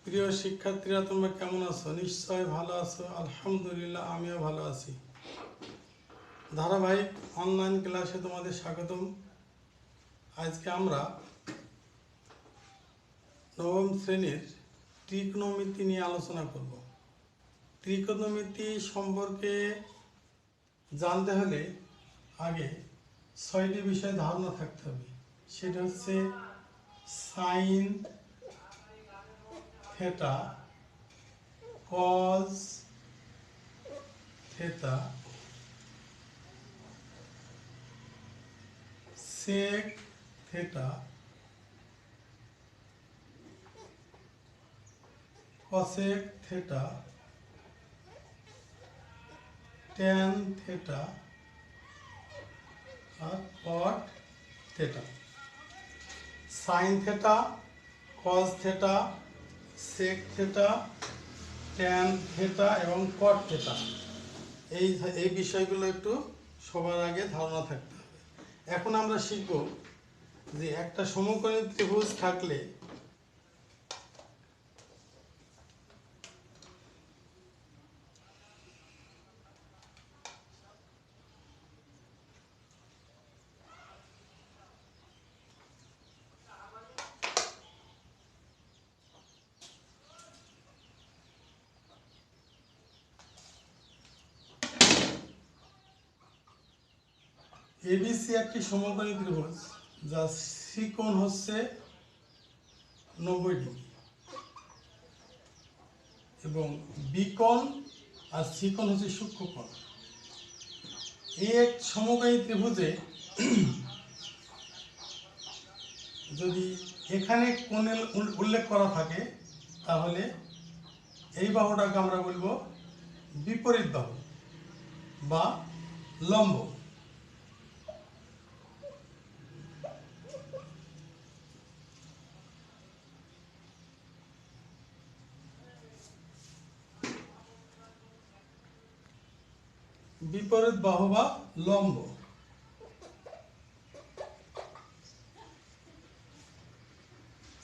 প্রিয় শিক্ষার্থীরা, তোমরা কেমন আছো? নিশ্চয় ভালো আছো। আলহামদুলিল্লাহ, আমিও ভালো আছি। ধারাবাহিক অনলাইন ক্লাসে তোমাদের স্বাগতম। আজকে আমরা নবম শ্রেণীর ত্রিকোণমিতি নিয়ে আলোচনা করব। ত্রিকোণমিতি সম্পর্কে জানতে হলে আগে 6টি বিষয়ে ধারণা থাকতে হবে। সেটা হচ্ছে sine theta, cos theta, sec theta, cosec theta, tan theta আর cot theta. Sine theta, cos theta, sec theta, tan theta এবং কট থেটা, এই বিষয়গুলো একটু সবার আগে ধারণা থাকতে হবে। এখন আমরা শিখব যে একটা সমকোণী ত্রিভুজ থাকলে এবিসি একটি সমকোণী ত্রিভুজ যার সি কোণ হচ্ছে 90 ডিগ্রি এবং বি কোণ আর সি কোণ হচ্ছে সূক্ষ্মকোণ। এই এক সমকোণী ত্রিভুজে যদি এখানে কোণের উল্লেখ করা থাকে তাহলে এই বাহুটাকে আমরা বলবো বিপরীত বাহু বা লম্ব। বিপরীত বাহু বা লম্ব।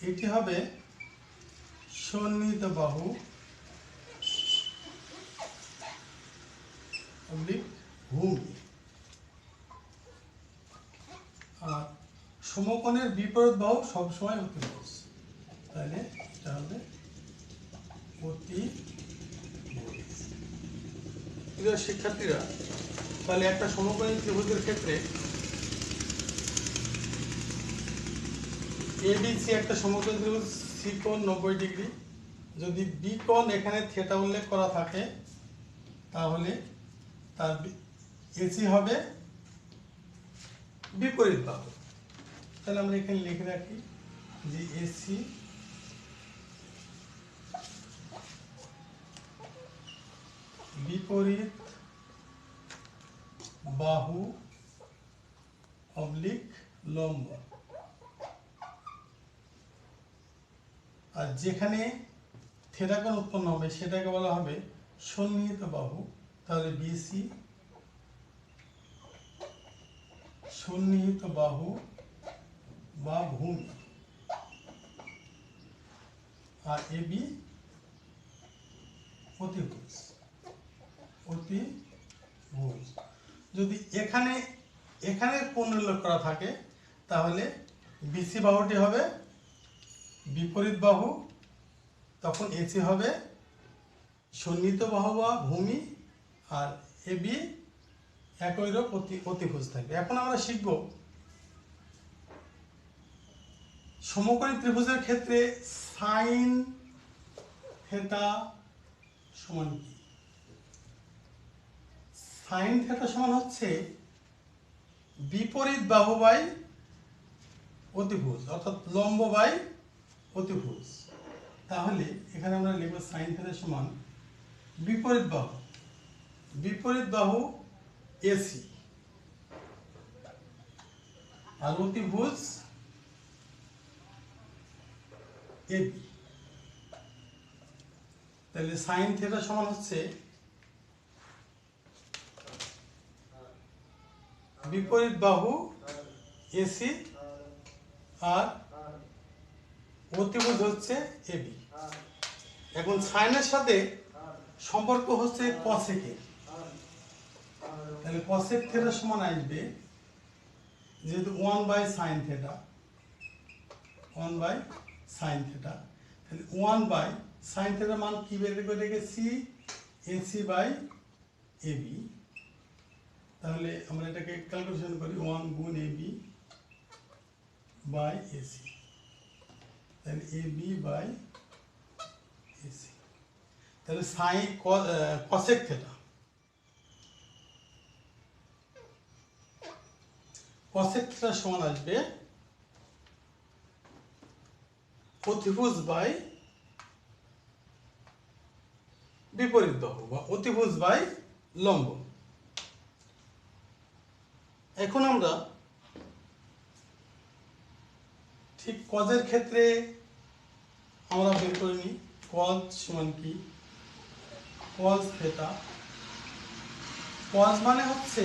এটি হবে সন্নিহিত বাহু ভূমি। আর সমকোণের বিপরীত বাহু সবসময় অতিভুজ, তাহলে এটা হবে অতিভুজ। প্রিয় শিক্ষার্থীরা, তাহলে একটা সমকোণী ত্রিভুজের ক্ষেত্রে এবিসি একটা সমকোণী ত্রিভুজ, সি কোণ 90 ডিগ্রি। যদি বি কোণ এখানে থেটা উল্লেখ করা থাকে তাহলে তার এসি হবে বিপরীত বাহু। তাহলে আমরা এখানে লিখে রাখি যে এসি বিপরীত বাহু অবলিক লম্ব। আর যেখানে থেটা কোণ উৎপন্ন হবে সেটাকে বলা হবে সন্নিহিত বাহু। তাহলে বিসি সন্নিহিত বাহু বা ভূমি, আর এবি অতিভুজ। অতিভুজ যদি এখানে কোণ উল্লেখ করা থাকে তাহলে বিসি বাহুটি হবে বিপরীত বাহু, তখন এসি হবে সন্নিহিত বাহু বা ভূমি, আর এবি একই রূপ অতিভুজ থাকবে। এখন আমরা শিখব সমকোণী ত্রিভুজের ক্ষেত্রে সাইন থেটা সমান কি? সাইন থেটা সমান হচ্ছে বিপরীত বাহু বাই অতিভুজ, অর্থাৎ লম্ব বাই অতিভুজ। তাহলে এখানে আমরা লিখব সাইন থেটা সমান বিপরীত বাহু এসি আর অতিভুজ এবি। তাহলে সাইন থেটা সমান হচ্ছে বিপরীত বাহু এসি আর অতিভুজ হচ্ছে এবি। এখন সাইনের সাথে সম্পর্ক হচ্ছে কসেকের, তাহলে কসেক থিটা সমান আসবে যেহেতু 1/sin থিটা, 1/sin থিটা, তাহলে 1/sin থিটার মান কি বের করে রেখেছি, AC/AB। তাহলে আমরা এটাকে ক্যালকুলেশন করি 1 গুণ AB/AC, তাহলে AB/AC, তাহলে sign cosec theta, cosec theta সমান আসবে অতিভুজ বাই বিপরীত বাহু বা অতিভুজ বাই লম্ব। এখন আমরা ঠিক কজের ক্ষেত্রে আমরা বের করে নিই কজ সমান কি, কজ থিটা, কজ মানে হচ্ছে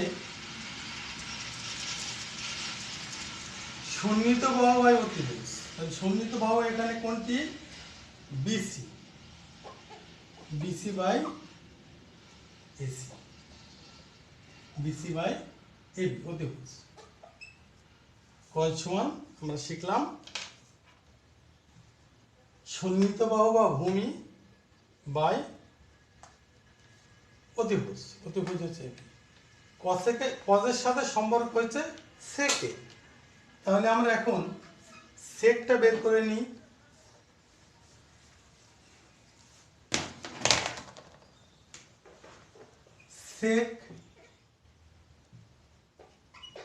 সন্নিহিত বাহু বাই অতিভুজ। সন্নিহিত বাহু এখানে কোনটি, বিসি, BC/AC, BC/AB অতিভুজ। কজ সমান আমরা শিখলাম সন্নিহিত বাহু বা ভূমি বাই অতিভুজ, অতিভুজ হচ্ছে কসেকে, কজের সাথে সম্পর্ক হয়েছে সেকে। তাহলে আমরা এখন সেকটা বের করে নিই। Sec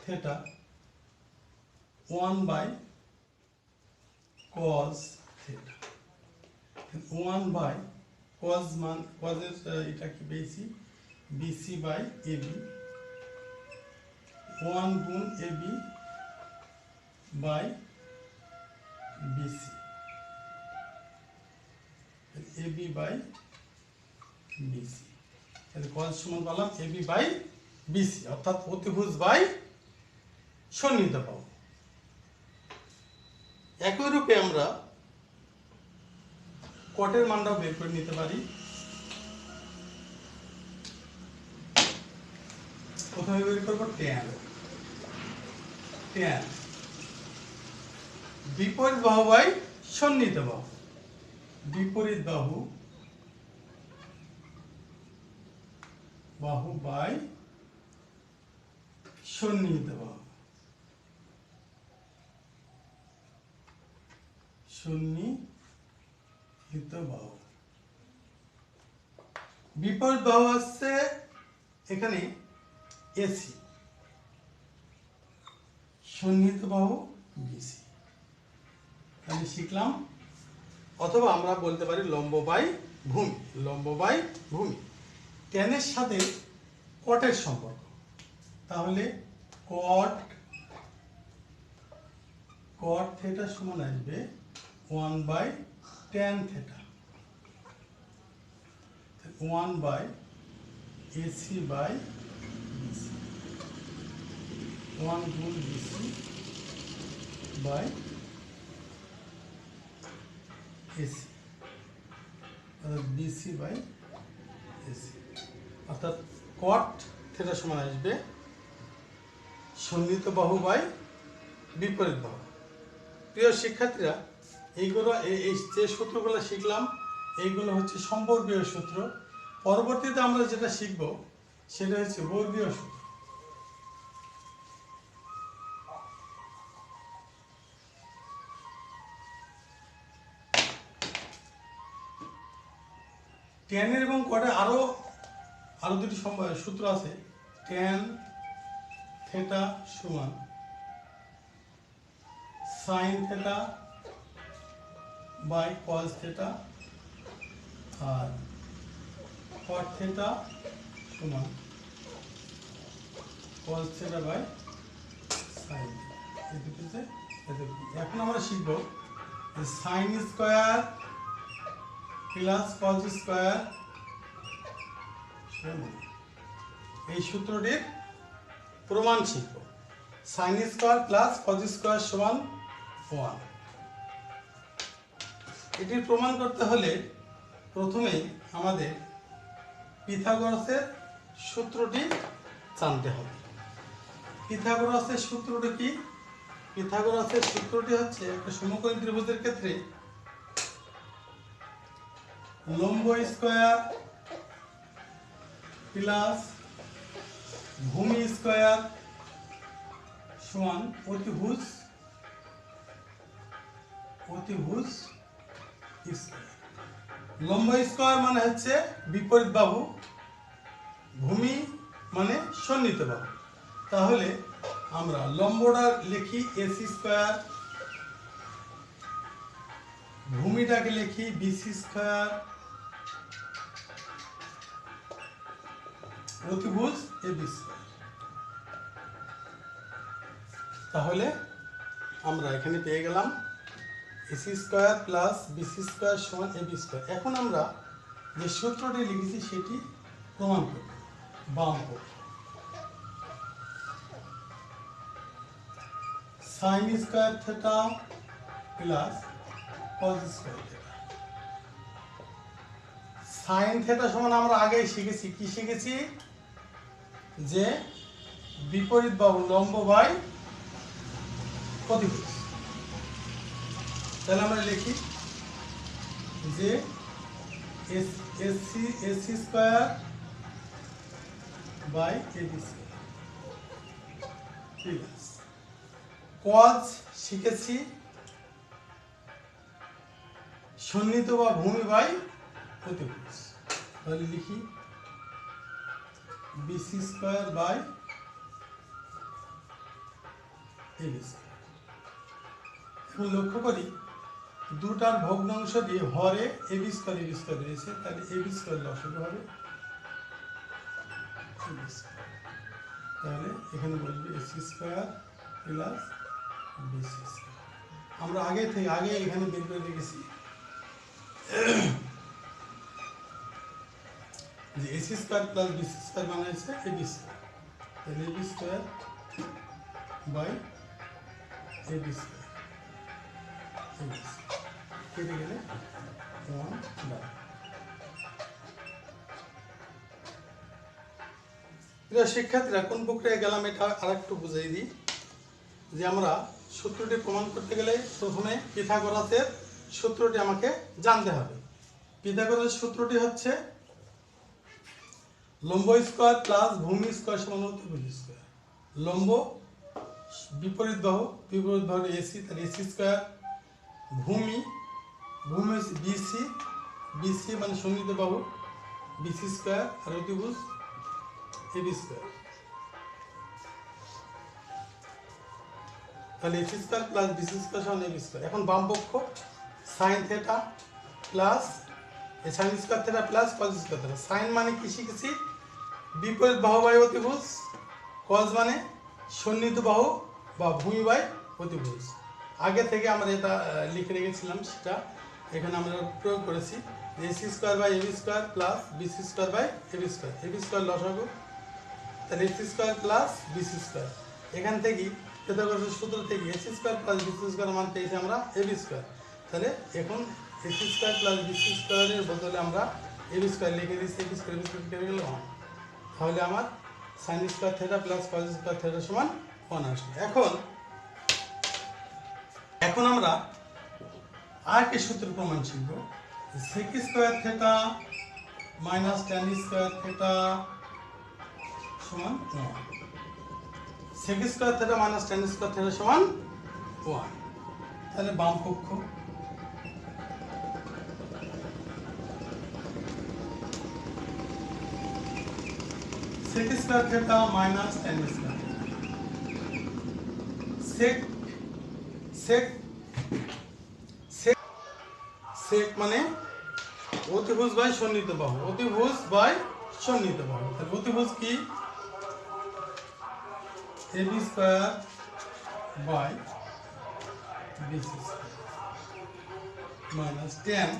theta 1/cos theta, 1/cos মান কজের এটা কি পেয়েছি BC/AB, 1 গুণ AB/BC, AB/BC, তাহলে কজ সমান পেলাম AB/BC, অর্থাৎ অতিভুজ বাই সন্নিহিত বাহু। একই রূপে আমরা কটের মানটাও বের করে নিতে পারি। প্রথমে বের করবো ট্যান, ট্যান বিপরীত বাহু বাই সন্নিহিত বাহু, বিপরীত বাহু বাই সন্নিহিত বাহু, সন্নিহিত বাহু। বিপরীত বাহু আসছে এখানে এসি, সন্নিহিত বাহু বিসি। আমি শিখলাম, অথবা আমরা বলতে পারি লম্ব বাই ভূমি, লম্ব বাই ভূমি। ট্যানের সাথে কটের সম্পর্ক, তাহলে কট থিটা সমান আসবে 1/tan থিটা, 1/AC/BC, 1 গুণ BC/AC, BC/AC, অর্থাৎ কট থিটা সমান আসবে সন্নিহিত বাহু বাই বিপরীত বাহু। প্রিয় শিক্ষার্থীরা, এইগুলো এই যে সূত্রগুলো শিখলাম এইগুলো হচ্ছে সম্পর্কীয় সূত্র। পরবর্তীতে আমরা যেটা শিখব সেটা হচ্ছে বর্গীয় সূত্র। ট্যানের এবং কটের আরো দুটি সূত্র আছে। ট্যান থিটা সমান sine theta by cos theta, আর কট থিটা সমান cos theta by sine theta. এই দুটোতে এখন আমরা শিখব যে sine square plus cos square, এই সূত্রটির প্রমাণ শিখব। Sine square plus cos square সমান 1। এটির প্রমাণ করতে হলে প্রথমেই আমাদের পিথাগোরাসের সূত্রটি জানতে হবে। পিথাগোরাসের সূত্রটি কি? পিথাগোরাসের সূত্রটি হচ্ছে একটা সমকোণী ত্রিভুজের ক্ষেত্রে লম্ব স্কয়ার প্লাস ভূমি স্কয়ার সমান অতিভুজ স্কয়ার। লম্ব স্কয়ার মানে হচ্ছে বিপরীত বাহু, ভূমি মানে সন্নিহিত বাহু। তাহলে আমরা লম্বটা লিখি এসি স্কয়ার, ভূমিটাকে লিখি বিসি স্কয়ার, অতিভুজ এবি স্কয়ার। তাহলে আমরা এখানে পেয়ে গেলাম AC square plus BC square সমান এবি স্কয়ার। এখন আমরা যে সূত্রটি লিখেছি সেটি প্রমাণ করব। বাম পক্ষ sign square theta plus cos square theta. Sine theta সমান আমরা আগেই শিখেছি, কি শিখেছি? যে বিপরীত বাহু লম্ব বাই অতিভুজ। তাহলে আমরা লিখি যে AC square by AB square plus cos শিখেছি সন্নিহিত বা ভূমি বাই অতিভুজ। তাহলে লিখি BC square by AB square. এখন লক্ষ্য করি দুটার ভগ্নাংশ দিয়ে হরে এবি স্কয়ার রয়েছে, তাহলে এবি স্কয়ার লসাগু হবে এবি স্কয়ার। তাহলে এখানে বলবি AC square plus BC square. আমরা আগে এখানে বের করে রেখেছি যে AC square plus BC square মানে হচ্ছে এবি স্কয়ার। তাহলে AB square by AB square কেটে গেলে 1/। প্রিয় শিক্ষার্থীরা, কোন প্রক্রিয়া গেলাম এটা আরেকটু বুঝিয়ে দিই। যে আমরা সূত্রটি প্রমাণ করতে গেলে প্রথমে পিথাগোরাসের সূত্রটি আমাকে জানতে হবে। পিথাগোরাসের সূত্রটি হচ্ছে লম্ব স্কয়ার প্লাস ভূমি স্কয়ার সমান অতিভুজ স্কয়ার। লম্ব বিপরীত বাহু এসি, তাহলে এসি স্কয়ার, ভূমি হচ্ছে বিসি মানে সন্নিহিত বাহু বিসি স্কয়ার, আর অতিভুজ এবি স্কয়ার। তাহলে AC square plus BC square সমান এবি স্কয়ার। এখন বাম পক্ষ sine theta plus sine square theta plus cos square theta. Sine মানে কি শিখেছি? বিপরীত বাহু বাই অতিভুজ। কস মানে সন্নিহিত বাহু বা ভূমি বাই অতিভুজ। আগে থেকে আমরা এটা লিখে রেখেছিলাম, সেটা এখানে আমরা প্রয়োগ করেছি। AC square by AB square plus BC square by AB square. AB square লসাগু, তাহলে AC square plus BC square. এখান থেকে পিথাগোরাসের সূত্র থেকে AC square plus BC square মান পেয়েছি আমরা এবি স্কয়ার। তাহলে এখন এসি স্কয়ার প্লাস বিসি স্কয়ারের বদলে আমরা এবি স্কয়ার লিখে দিচ্ছি। এবি স্কয়ার কেটে গেলে 1। তাহলে আমার sine square theta plus cos square theta সমান 1 আসবে। এখন আমরা আরেকটি সূত্র প্রমাণ শিখব। Sec square theta minus tan square theta সমান 1। Sec square theta minus tan square theta সমান 1। তাহলে বাম পক্ষ sec square theta minus tan square sec মানে অতিভুজ বাই সন্নিহিত বাহু, অতিভুজ বাই সন্নিহিত বাহু। তাহলে অতিভুজ কি? AB square by BC square minus tan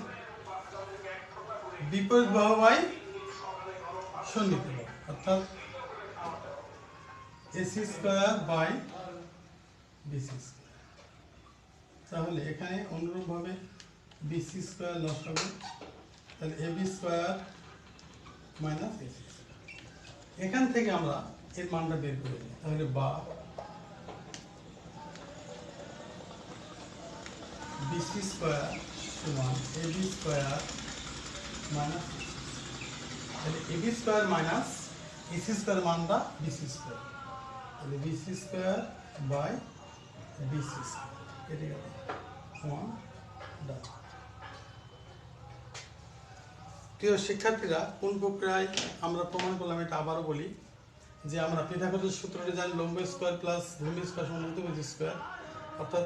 বিপরীত বাহু বাই সন্নিহিত বাহু, অর্থাৎ AC square by BC square. তাহলে এখানে অনুরূপভাবে বিসি স্কয়ার লসাগু, তাহলে AB square minus AC square. এখান থেকে আমরা এর মানটা বের করে নিই, তাহলে বা বিসি স্কোয়ার সমান এবি স্কোয়ার মাইনাস, তাহলে AB square minus AC square মানটা বিসি স্কোয়ার, তাহলে BC square by BC square কেটে গেল সমান ডান। প্রিয় শিক্ষার্থীরা, কোন প্রক্রিয়ায় আমরা প্রমাণ করলাম এটা আবারও বলি যে আমরা পিথাগোরাসের সূত্রটি জানি, লম্ব স্কোয়ার প্লাস ভূমি স্কোয়ার সমান অতিভুজ স্কোয়ার, অর্থাৎ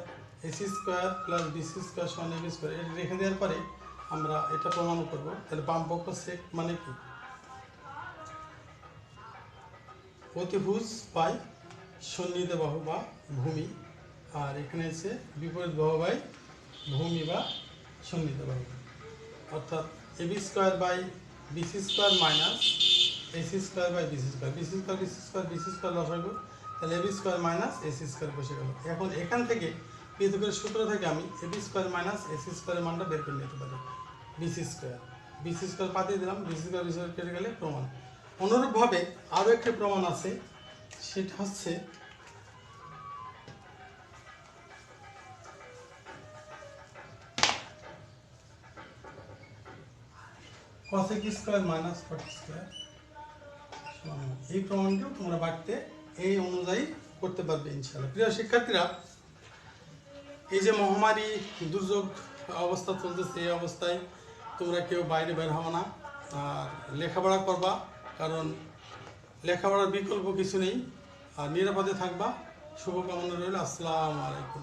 AC square plus BC square সমান এবি স্কোয়ার। এটা রেখে দেওয়ার পরে আমরা এটা প্রমাণ করব। তাহলে বাম পক্ষ সেক মানে কি অতিভুজ বাই সন্নিহিত বাহু বা ভূমি, আর এখানে আছে বিপরীত বাহু বাই ভূমি বা সন্নিহিত বাহু, অর্থাৎ AB square by BC square minus AC square by BC square, BC square লসাগু, তাহলে AB square minus AC square বসে গেল। এখন এখান থেকে পিথাগোরাসের সূত্র থেকে আমি এবি স্কোয়ার মাইনাস এসি স্কোয়ারের মানটা বের করে নিতে পারি। বিসি স্কোয়ার পাঠিয়ে দিলাম, বিসি স্কোয়ার কেটে গেলে প্রমাণ। অনুরূপভাবে আরও একটি প্রমাণ আছে, সেটা হচ্ছে cosec স্কোয়ার মাইনাস 40 স্কোয়ার। এই প্রমাণটিও তোমরা বাড়িতে এই অনুযায়ী করতে পারবে ইনশাআল্লাহ। প্রিয় শিক্ষার্থীরা, এই যে মহামারী দুর্যোগ অবস্থা চলতেছে, এই অবস্থায় তোমরা কেউ বাইরে বের হও না, আর লেখাপড়া করবা, কারণ লেখাপড়ার বিকল্প কিছু নেই, আর নিরাপদে থাকবা। শুভকামনা রইল। আসসালামু আলাইকুম।